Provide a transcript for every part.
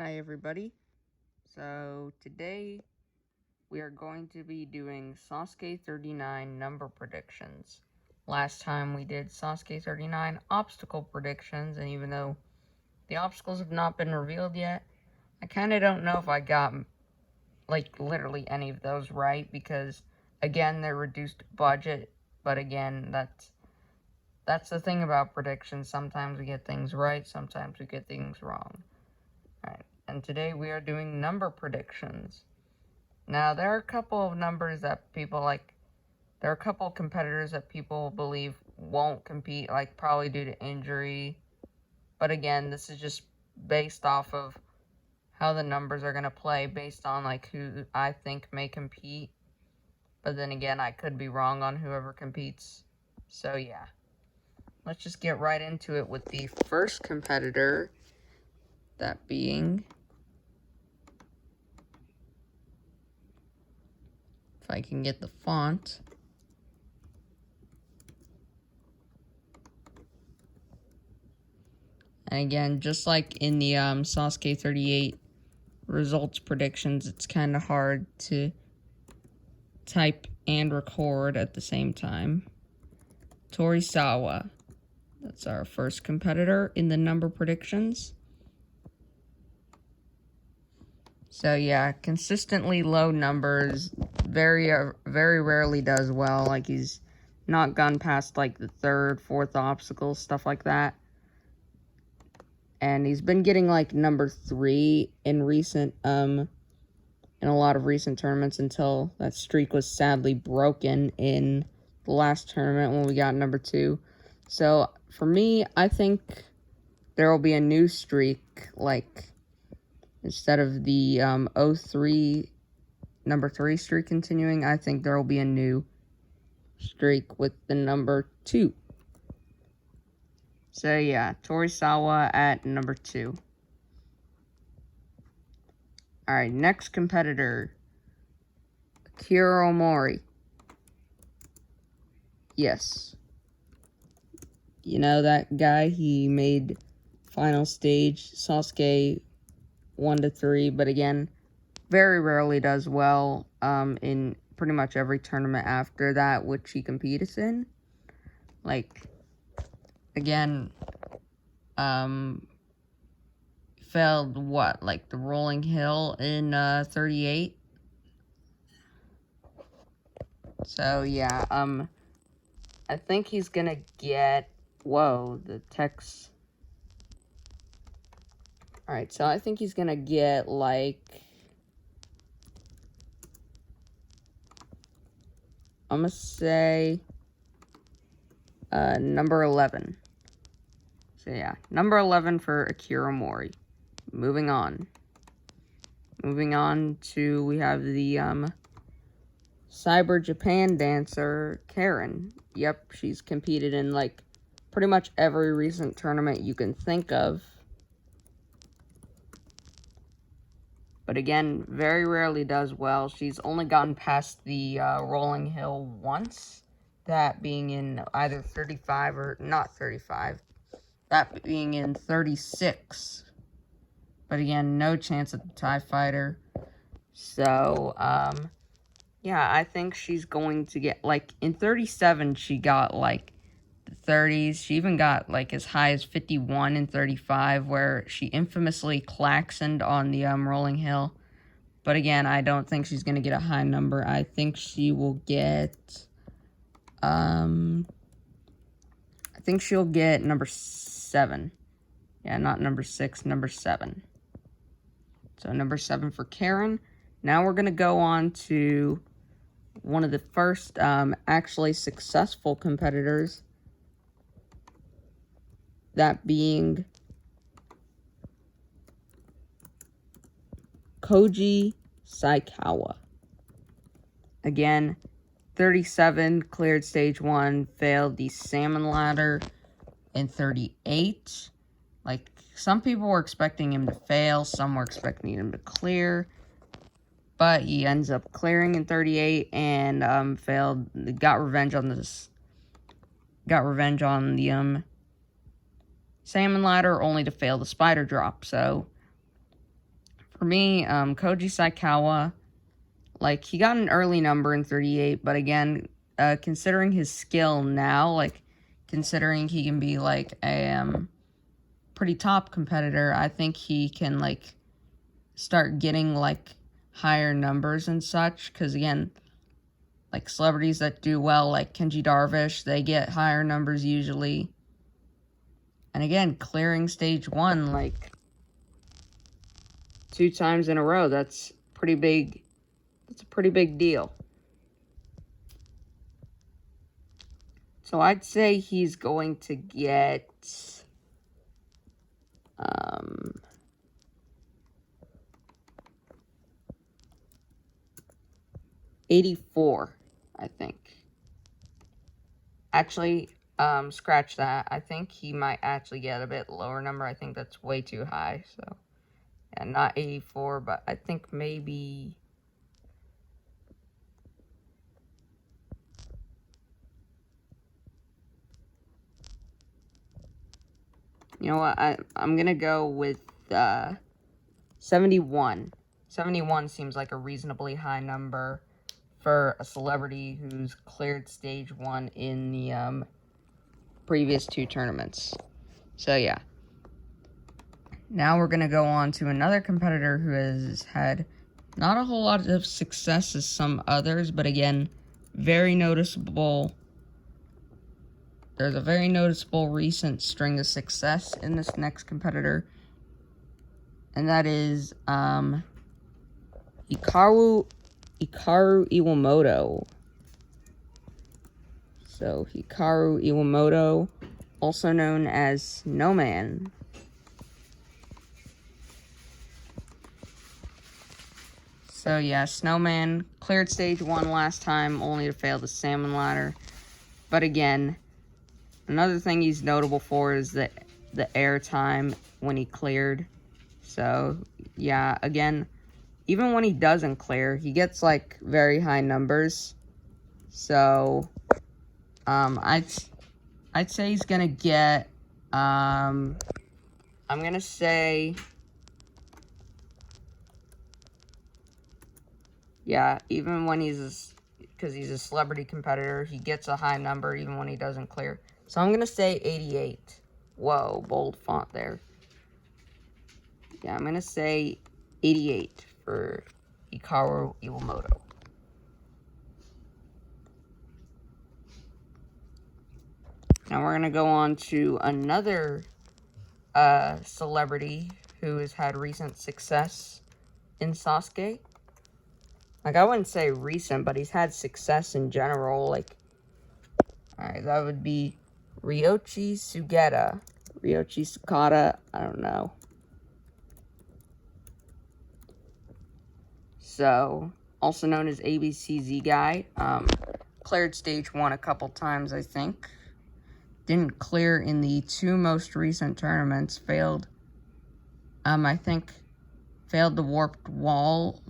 Hi everybody. So today we are going to be doing SASUKE 39 number predictions. Last time we did SASUKE 39 obstacle predictions, and even though the obstacles have not been revealed yet, I kind of don't know if I got like literally any of those right, because again they're reduced budget, but again that's the thing about predictions. Sometimes we get things right, sometimes we get things wrong. Alright, and today we are doing number predictions. Now, there are a couple of numbers that people like. There are a couple of competitors that people believe won't compete, like probably due to injury. But again, this is just based off of how the numbers are going to play, based on like who I think may compete. But then again, I could be wrong on whoever competes. So yeah, let's just get right into it with the first competitor, that being, if I can get the font. And again, just like in the SASUKE 38 results predictions, it's kind of hard to type and record at the same time. Torisawa. That's our first competitor in the number predictions. So yeah, consistently low numbers. Very rarely does well. Like, he's not gone past like the third, fourth obstacle, stuff like that. And he's been getting like number 3 in a lot of recent tournaments, until that streak was sadly broken in the last tournament when we got number 2. So for me, I think there will be a new streak, like instead of the 03 number 3 streak continuing, I think there will be a new streak with the number 2. So yeah, Torisawa at number 2. Alright, next competitor, Akira Omori. Yes. You know that guy? He made final stage SASUKE 1-3, but again, very rarely does well in pretty much every tournament after that which he competes in. Like, again, failed what, like the rolling hill in 38. So yeah, I think he's gonna get, whoa, the text. Alright, so I think he's gonna get like, I'm gonna say number 11. So yeah, number 11 for Akira Mori. Moving on to, we have the Cyber Japan dancer, Karen. Yep, she's competed in like pretty much every recent tournament you can think of. But again, very rarely does well. She's only gotten past the rolling hill once, that being in either 35 or not 35, that being in 36. But again, no chance at the TIE Fighter. So, yeah, I think she's going to get, like, in 37, she got, like, the 30s. She even got, like, as high as 51 in 35, where she infamously klaxoned on the rolling hill. But again, I don't think she's going to get a high number. I think she will get, I think she'll get number 7. Yeah, not number 6, number 7. So number 7 for Karen. Now we're going to go on to one of the first actually successful competitors, that being Koji Saikawa. Again, 37, cleared stage 1, failed the salmon ladder in 38. Like, some people were expecting him to fail, some were expecting him to clear, but he ends up clearing in 38 and failed. Got revenge on the salmon ladder, only to fail the spider drop. So For me, Koji Saikawa, like, he got an early number in 38, but again, considering his skill now, like, considering he can be, like, a pretty top competitor, I think he can, like, start getting, like, higher numbers and such, because, again, like, celebrities that do well, like Kenji Darvish, they get higher numbers usually. And again, clearing stage 1, like, 2 times in a row, that's pretty big. That's a pretty big deal. So I'd say he's going to get 84, I think. Actually, scratch that. I think he might actually get a bit lower number. I think that's way too high. So, yeah, not 84, but I think maybe... You know what? I'm going to go with 71. 71 seems like a reasonably high number for a celebrity who's cleared stage 1 in the previous 2 tournaments. So, yeah. Now we're going to go on to another competitor who has had not a whole lot of success as some others, but again, very noticeable. There's a very noticeable recent string of success in this next competitor, and that is Hikaru Iwamoto. So, Hikaru Iwamoto, also known as Snowman. So, yeah, Snowman cleared stage 1 last time, only to fail the salmon ladder. But again, another thing he's notable for is the air time when he cleared. So, yeah, again, even when he doesn't clear, he gets, like, very high numbers. So, I'd say he's gonna get, I'm gonna say, yeah, even when because he's a celebrity competitor, he gets a high number even when he doesn't clear. So I'm gonna say 88. Whoa, bold font there. Yeah, I'm gonna say 88 for Hikaru Iwamoto. Now we're gonna go on to another celebrity who has had recent success in SASUKE. Like, I wouldn't say recent, but he's had success in general. Like, alright, that would be Ryoichi Sugeta. Ryoichi Sugeta, I don't know. So, also known as ABCZ guy. Cleared stage 1 a couple times, I think. Didn't clear in the 2 most recent tournaments. Failed, I think, failed the warped wall.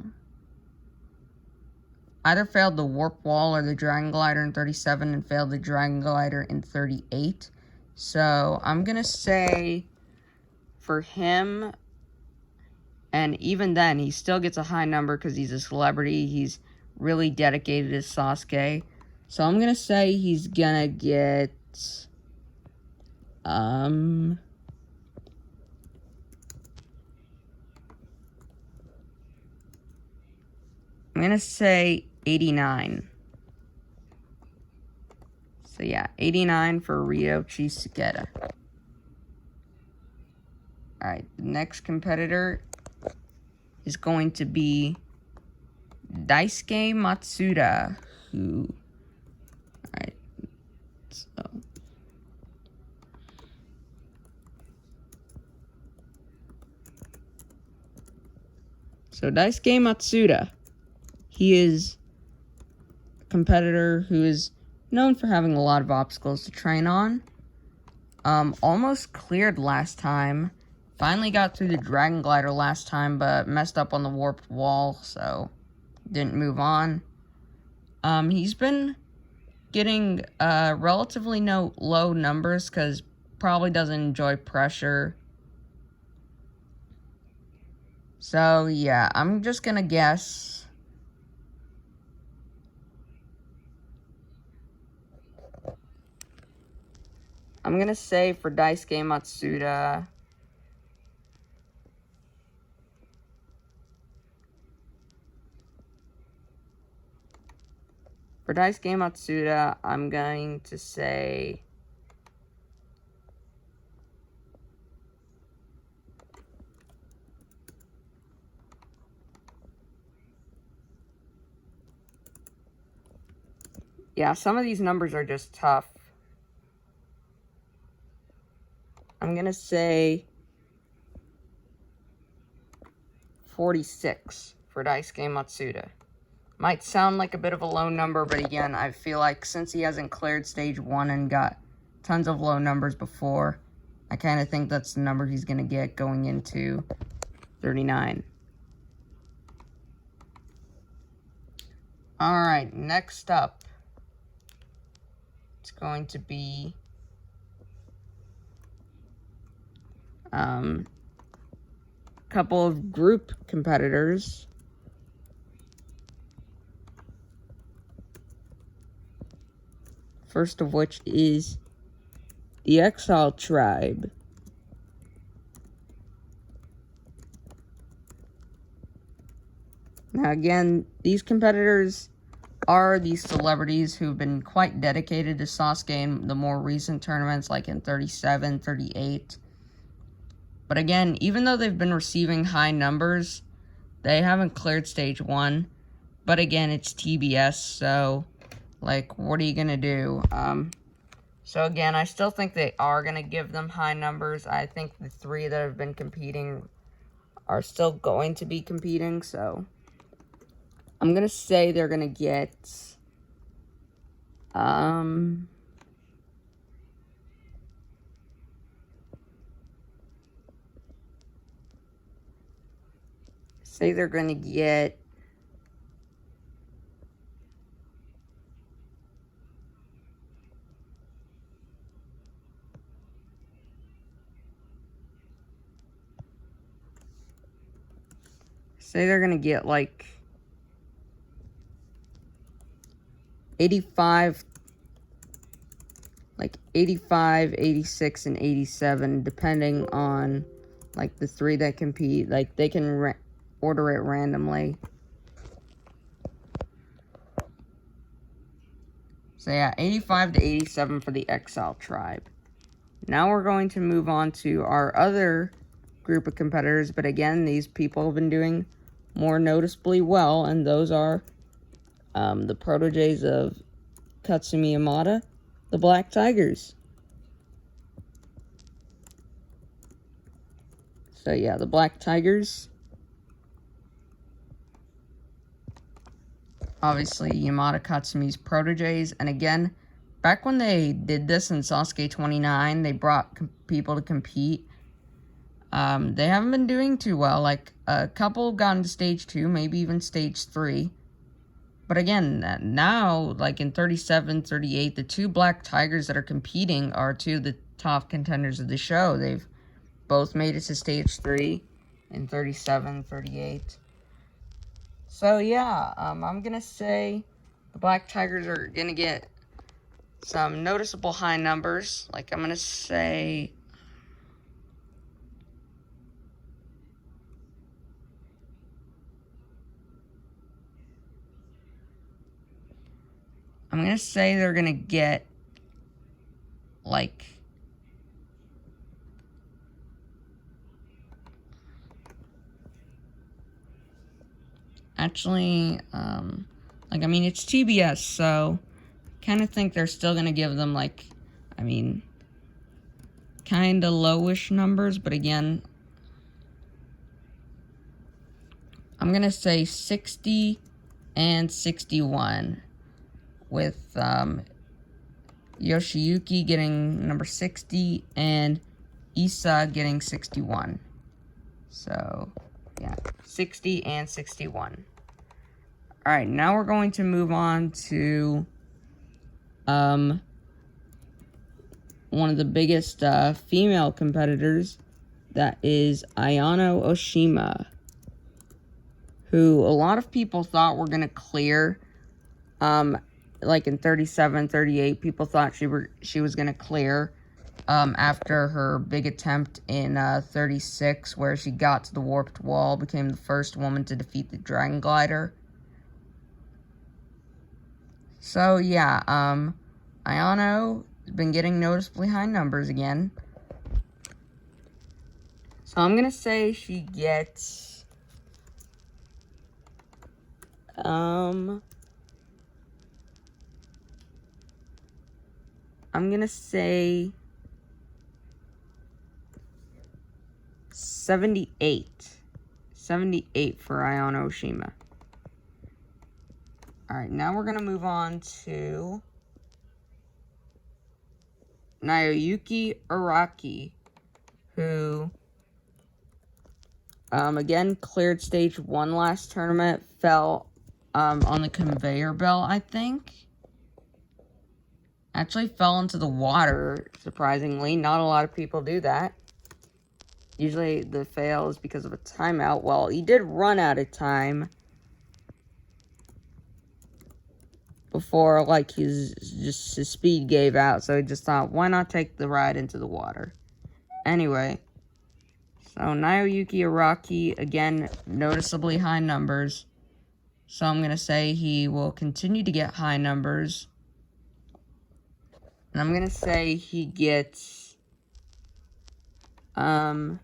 Either failed the warp wall or the dragon glider in 37 and failed the dragon glider in 38. So, I'm going to say for him, and even then, he still gets a high number because he's a celebrity. He's really dedicated to SASUKE. So, I'm going to say he's going to get, I'm going to say 89. So, yeah, 89 for Ryoichi Sugeta. Alright, the next competitor is going to be Daisuke Matsuda, who... Alright, So Daisuke Matsuda, he is a competitor who is known for having a lot of obstacles to train on. Almost cleared last time. Finally got through the dragon glider last time, but messed up on the warped wall, so didn't move on. He's been getting relatively low numbers because probably doesn't enjoy pressure. So, yeah, I'm just gonna guess. I'm gonna say for Daisuke Matsuda, I'm going to say yeah, some of these numbers are just tough. I'm gonna say 46 for Daisuke Matsuda. Might sound like a bit of a low number, but again, I feel like since he hasn't cleared stage 1 and got tons of low numbers before, I kind of think that's the number he's going to get going into 39. Alright, next up, it's going to be a couple of group competitors. First of which is the Exile Tribe. Now again, these competitors are these celebrities who've been quite dedicated to Sasuke in the more recent tournaments, like in 37, 38. But again, even though they've been receiving high numbers, they haven't cleared stage 1. But again, it's TBS, so, like, what are you gonna do? So again, I still think they are gonna give them high numbers. I think the 3 that have been competing are still going to be competing, so I'm gonna say they're gonna get say they're gonna get like 85, 86, and 87, depending on, like, the 3 that compete. Like, they can order it randomly. So, yeah, 85 to 87 for the Exile Tribe. Now we're going to move on to our other group of competitors, but again, these people have been doing more noticeably well, and those are the proteges of Katsumi Yamada, the Black Tigers. So yeah, the Black Tigers. Obviously, Yamada Katsumi's proteges. And again, back when they did this in Sasuke 29, they brought people to compete. They haven't been doing too well. Like, a couple got into stage 2, maybe even stage 3. But again, now, like in 37, 38, the 2 Black Tigers that are competing are 2 of the top contenders of the show. They've both made it to stage 3 in 37, 38. So yeah, I'm going to say the Black Tigers are going to get some noticeable high numbers. Like, I'm going to say they're going to get, like, actually, like, I mean, it's TBS, so kind of think they're still going to give them, like, I mean, kind of lowish numbers, but again, I'm going to say 60 and 61, with Yoshiyuki getting number 60 and Issa getting 61. So, yeah, 60 and 61. Alright, now we're going to move on to one of the biggest female competitors, that is Ayano Oshima. who a lot of people thought were going to clear. Like in 37, 38, people thought she was going to clear after her big attempt in 36, where she got to the warped wall, became the first woman to defeat the Dragon Glider. So yeah, Ayano has been getting noticeably high numbers again. So I'm gonna say she gets I'm gonna say 78. 78 for Ayano Oshima. Alright, now we're gonna move on to Naoyuki Araki, who again cleared stage 1 last tournament, fell on the conveyor belt, I think. Actually fell into the water, surprisingly. Not a lot of people do that. Usually the fail is because of a timeout. Well, he did run out of time before, like, his speed gave out, so he just thought, why not take the ride into the water? Anyway, so Naoyuki Araki, again, noticeably high numbers. So I'm going to say he will continue to get high numbers. And I'm going to say he gets, I'm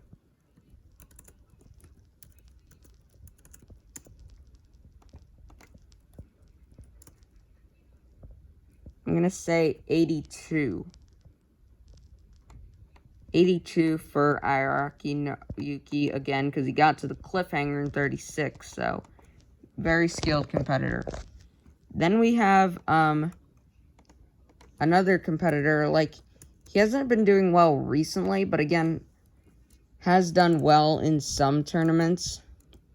going to say 82. 82 for Araki Naoyuki, again, because he got to the cliffhanger in 36, so very skilled competitor. Then we have, another competitor, like, he hasn't been doing well recently, but again, has done well in some tournaments,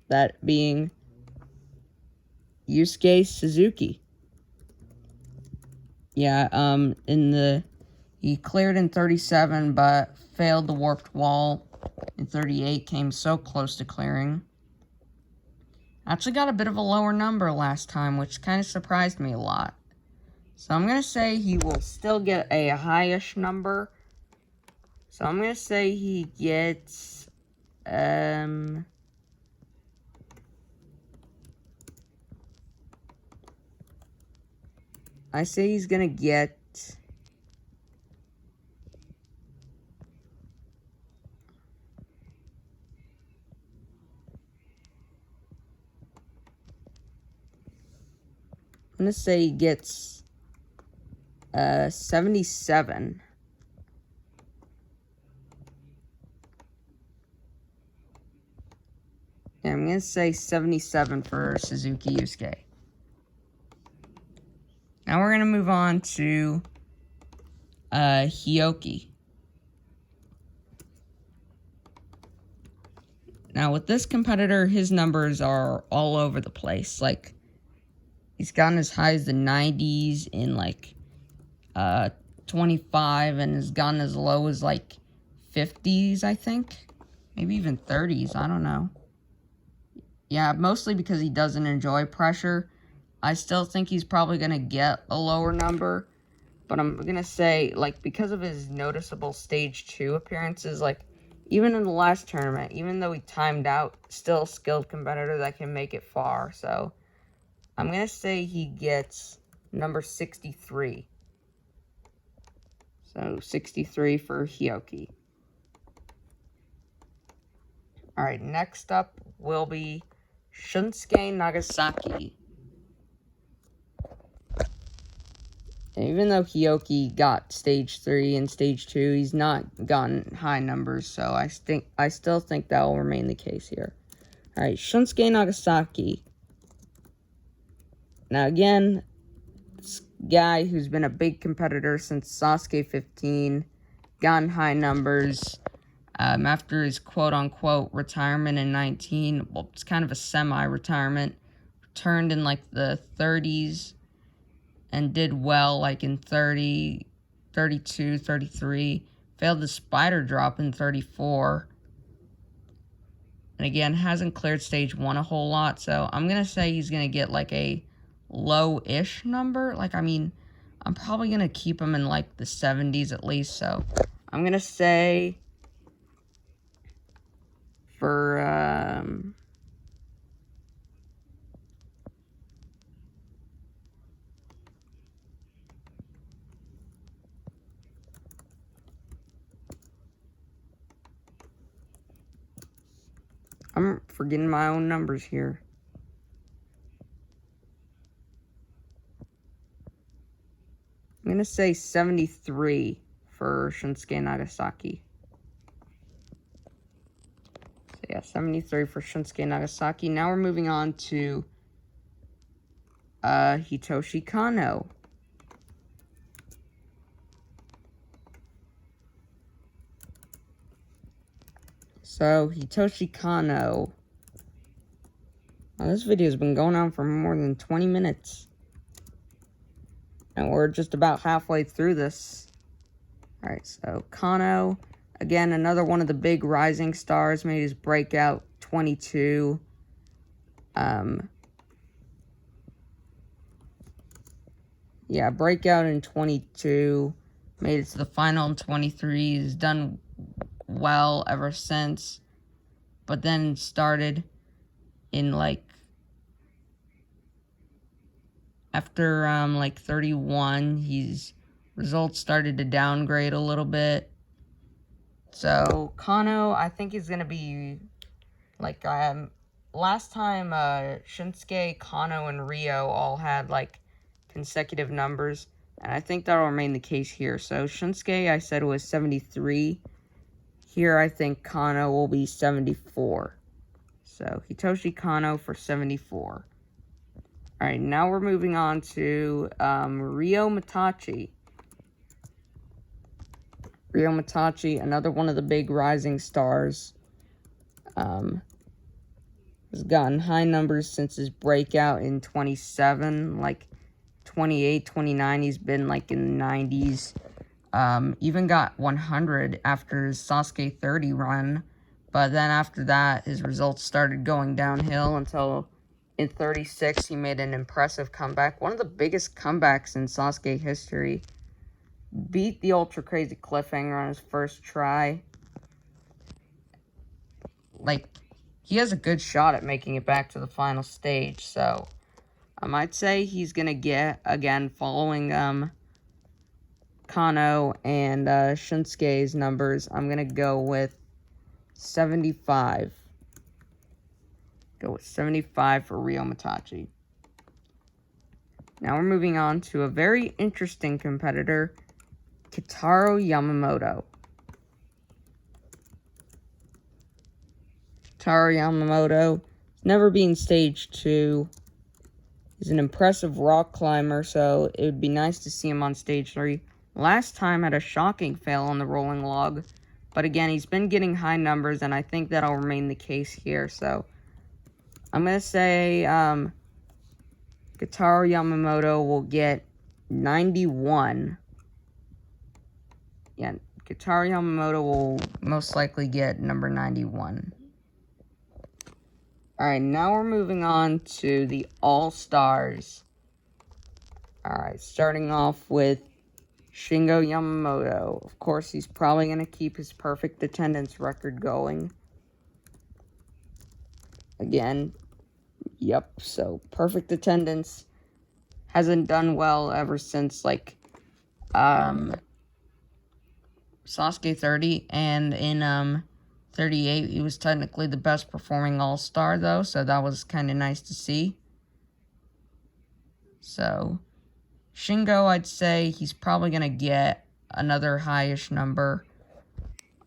that being Yusuke SASUKE. Yeah, he cleared in 37, but failed the warped wall in 38, came so close to clearing. Actually got a bit of a lower number last time, which kind of surprised me a lot. So I'm going to say he will still get a high-ish number. So I'm going to say he gets, I say he's going to get, I'm going to say he gets 77. Yeah, I'm going to say 77 for Suzuki Yusuke. Now we're going to move on to Hioki. Now with this competitor, his numbers are all over the place. Like, he's gotten as high as the 90s in, like, 25, and has gotten as low as, like, 50s, I think. Maybe even 30s, I don't know. Yeah, mostly because he doesn't enjoy pressure. I still think he's probably going to get a lower number. But I'm going to say, like, because of his noticeable Stage 2 appearances, like, even in the last tournament, even though he timed out, still a skilled competitor that can make it far. So, I'm going to say he gets number 63. So, 63 for Hioki. Alright, next up will be Shunsuke Nagasaki. And even though Hioki got Stage 3 and Stage 2, he's not gotten high numbers, so I still think that will remain the case here. Alright, Shunsuke Nagasaki. Now again, this guy who's been a big competitor since Sasuke 15, gotten high numbers. After his quote-unquote retirement in 19, well, it's kind of a semi-retirement, returned in, like, the 30s, and did well, like, in 30, 32, 33, failed the spider drop in 34, And again, hasn't cleared stage 1 a whole lot, so I'm going to say he's going to get like a low-ish number. Like, I mean, I'm probably going to keep him in like the 70s at least, so I'm going to say for, I'm forgetting my own numbers here. I'm going to say 73 for Shunsuke Nagasaki. So yeah, 73 for Shunsuke Nagasaki. Now we're moving on to Hitoshi Kano. So, Hitoshi Kano. Now, this video has been going on for more than 20 minutes. And we're just about halfway through this. Alright, so Kano. Again, another one of the big rising stars. Made his breakout 22. Yeah, breakout in 22. Made it to the final in 23. He's done well ever since, but then started in like after like 31, his results started to downgrade a little bit. So Kano, I think he's gonna be like last time Shinsuke, Kano, and Ryo all had like consecutive numbers, and I think that'll remain the case here. So Shinsuke, I said, was 73. Here, I think Kano will be 74. So, Hitoshi Kano for 74. Alright, now we're moving on to Ryo Mitachi. Ryo Mitachi, another one of the big rising stars. Has gotten high numbers since his breakout in 27. Like, 28, 29, he's been like in the 90s. Even got 100 after his Sasuke 30 run, but then after that, his results started going downhill until in 36, he made an impressive comeback. One of the biggest comebacks in Sasuke history. Beat the Ultra Crazy Cliffhanger on his first try. Like, he has a good shot at making it back to the final stage, so I might say he's gonna get, again, following, Kano and Shinsuke's numbers, I'm going to go with 75. Go with 75 for Ryo Mitachi. Now we're moving on to a very interesting competitor, Kitaro Yamamoto. Kitaro Yamamoto has never been stage 2. He's an impressive rock climber, so it would be nice to see him on stage 3. Last time had a shocking fail on the rolling log, but again, he's been getting high numbers, and I think that'll remain the case here. So I'm going to say Kitaro Yamamoto will get 91. Yeah, Kitaro Yamamoto will most likely get number 91. Alright, now we're moving on to the All-Stars. Alright, starting off with Shingo Yamamoto. Of course, he's probably going to keep his perfect attendance record going. Again, yep, so perfect attendance. Hasn't done well ever since, like, Sasuke 30, and in, 38, he was technically the best performing All-Star, though, so that was kind of nice to see. So Shingo, I'd say he's probably going to get another high-ish number.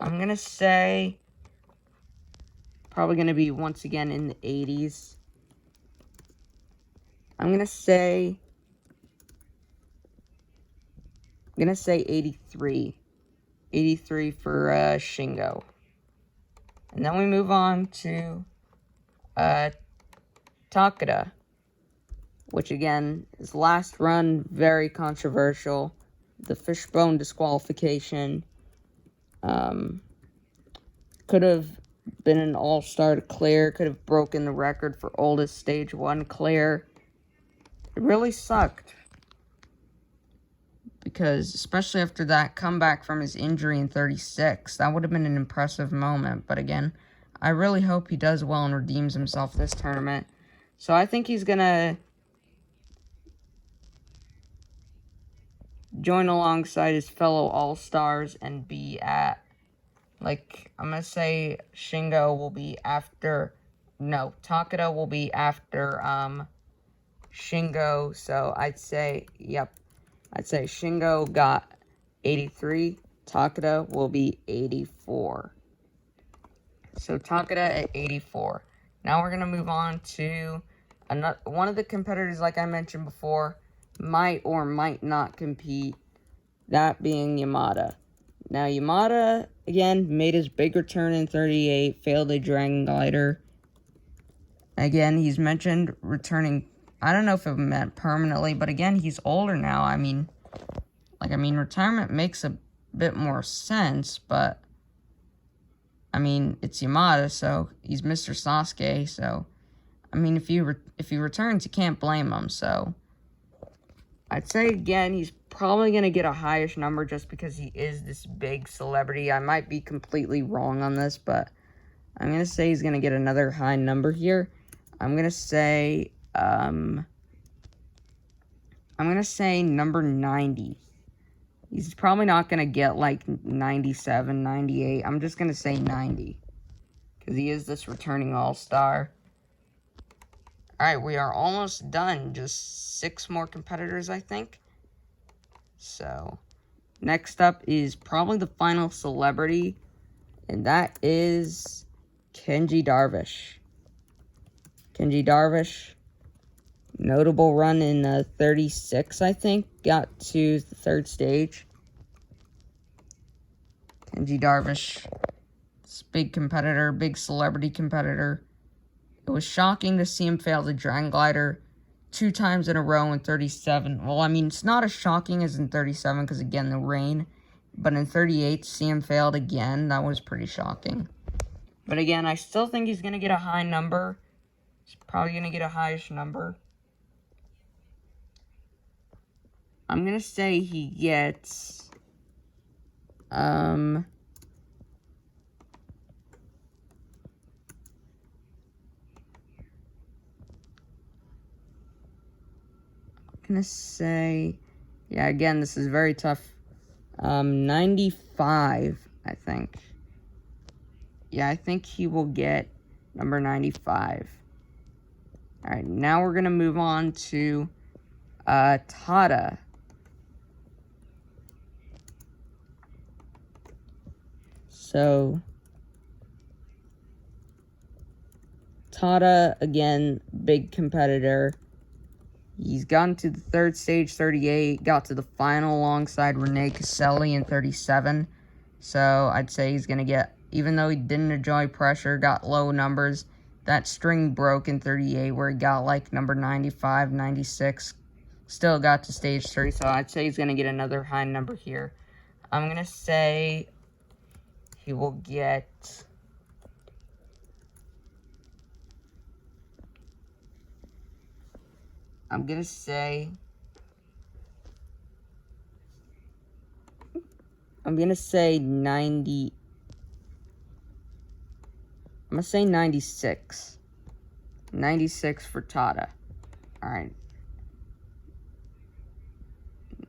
I'm going to say probably going to be once again in the 80s. I'm going to say 83. 83 for Shingo. And then we move on to Takeda, which again, his last run, very controversial. The fishbone disqualification. Could have been an all-star to clear. Could have broken the record for oldest stage 1 clear. It really sucked. Because, especially after that comeback from his injury in 36, that would have been an impressive moment. But again, I really hope he does well and redeems himself this tournament. So I think he's going to join alongside his fellow All-Stars and be at, like, I'm going to say Shingo will be after, no, Takeda will be after Shingo. So I'd say, yep, I'd say Shingo got 83. Takeda will be 84. So Takeda at 84. Now we're going to move on to another, one of the competitors, like I mentioned before, might or might not compete, that being Yamada. Now Yamada, again, made his big return in 38, failed a Dragon Glider. Again, he's mentioned returning, I don't know if it meant permanently, but again, he's older now. I mean, retirement makes a bit more sense, but I mean, it's Yamada, so he's Mr. Sasuke, so I mean, if he returns, you can't blame him. So I'd say again, he's probably gonna get a highish number just because he is this big celebrity. I might be completely wrong on this, but I'm gonna say he's gonna get another high number here. I'm gonna say number 90. He's probably not going to get, like, 97, 98. I'm just going to say 90. Because he is this returning all-star. Alright, we are almost done. Just 6 more competitors, I think. So, next up is probably the final celebrity. And that is Kenji Darvish. Kenji Darvish. Notable run in 36, I think. Got to the 3rd stage. Kenji Darvish. This big competitor, big celebrity competitor. It was shocking to see him fail the Dragon Glider 2 times in a row in 37. Well, I mean, it's not as shocking as in 37 because, again, the rain. But in 38, to see him failed again, that was pretty shocking. But again, I still think he's going to get a high number. He's probably going to get a highish number. I'm going to say he gets, I'm going to say, yeah, again, this is very tough, 95, I think. Yeah, I think he will get number 95. Alright, now we're going to move on to, Tada. So, Tada, again, big competitor. He's gotten to the 3rd stage, 38, got to the final alongside Rene Caselli in 37. So, I'd say he's going to get, even though he didn't enjoy pressure, got low numbers, that string broke in 38 where he got like number 95, 96, still got to stage 3. So, I'd say he's going to get another high number here. I'm going to say he will get, I'm going to say 90, I'm going to say 96. 96 for Tada. Alright.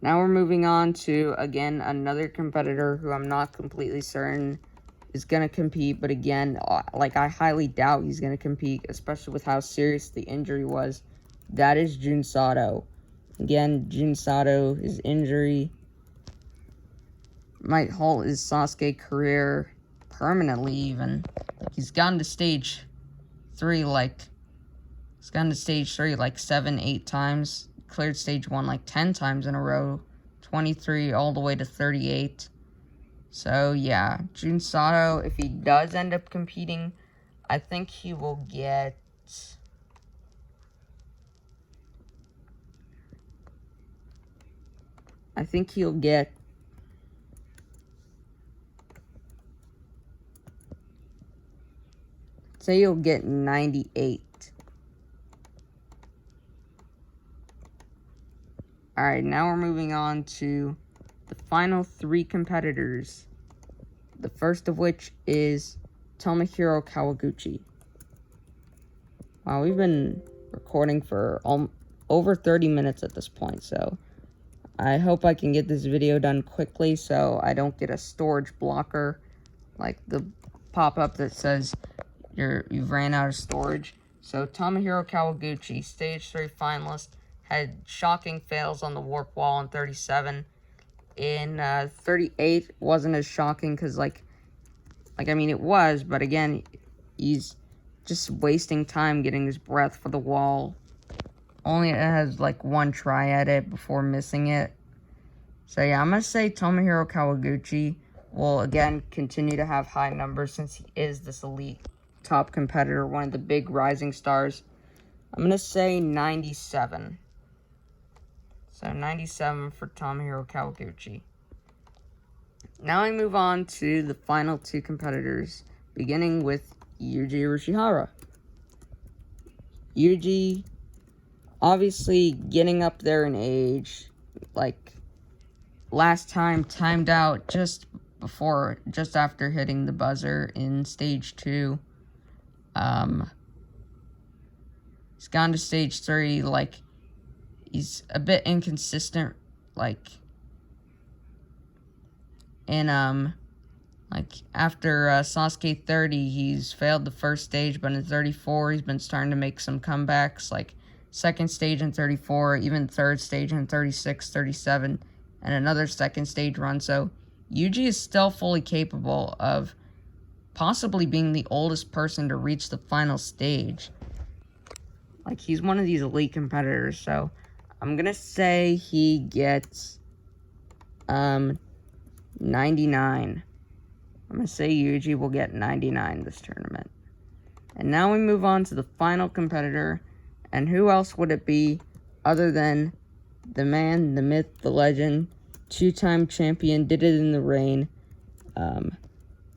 Now we're moving on to, again, another competitor who I'm not completely certain is going to compete. But again, like, I highly doubt he's going to compete, especially with how serious the injury was. That is Jun Sato. Again, Jun Sato, his injury might halt his Sasuke career permanently even. He's gotten to stage 3 like 7, 8 times. Cleared stage 1 like 10 times in a row. 23 all the way to 38. So yeah, Jun Sato, if he does end up competing, I think he will get, say you'll get 98. Alright, now we're moving on to the final 3 competitors. The first of which is Tomohiro Kawaguchi. Wow, we've been recording for over 30 minutes at this point, so I hope I can get this video done quickly so I don't get a storage blocker, like the pop-up that says you've ran out of storage. So Tomohiro Kawaguchi, stage 3 finalist, had shocking fails on the warp wall in 37. In 38, wasn't as shocking because, I mean, it was, but again, he's just wasting time getting his breath for the wall. Only it has, one try at it before missing it. So, yeah, I'm going to say Tomohiro Kawaguchi will, again, continue to have high numbers since he is this elite top competitor, one of the big rising stars. I'm going to say 97. So 97 for Tomohiro Kawaguchi. Now I move on to the final 2 competitors, beginning with Yuji Yoshihara. Yuji, obviously getting up there in age, last time timed out just after hitting the buzzer in stage 2. He's gone to stage 3, he's a bit inconsistent, after SASUKE 30, he's failed the first stage, but in 34, he's been starting to make some comebacks, second stage in 34, even third stage in 36, 37, and another second stage run. So Yuji is still fully capable of possibly being the oldest person to reach the final stage. He's one of these elite competitors, so I'm gonna say he gets 99. I'm gonna say Yuji will get 99 this tournament. And now we move on to the final competitor, and who else would it be other than the man, the myth, the legend, 2-time champion, did it in the rain,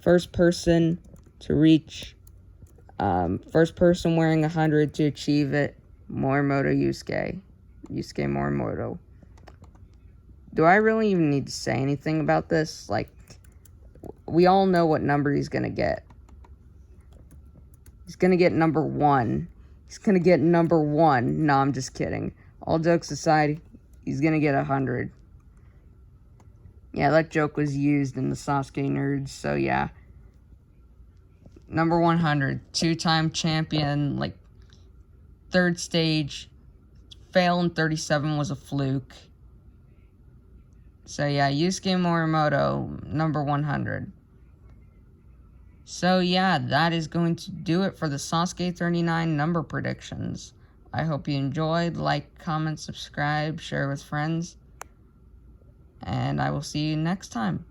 first person to reach, first person wearing 100 to achieve it, Morimoto Yusuke Morimoto. Do I really even need to say anything about this? We all know what number he's gonna get. He's gonna get number 1. He's gonna get number 1. No, I'm just kidding. All jokes aside, he's gonna get 100. Yeah, that joke was used in the Sasuke nerds, so yeah. Number 100, 2-time champion, third stage, fail in 37 was a fluke. So yeah, Yusuke Morimoto, number 100. So yeah, that is going to do it for the SASUKE 39 number predictions. I hope you enjoyed. Like, comment, subscribe, share with friends. And I will see you next time.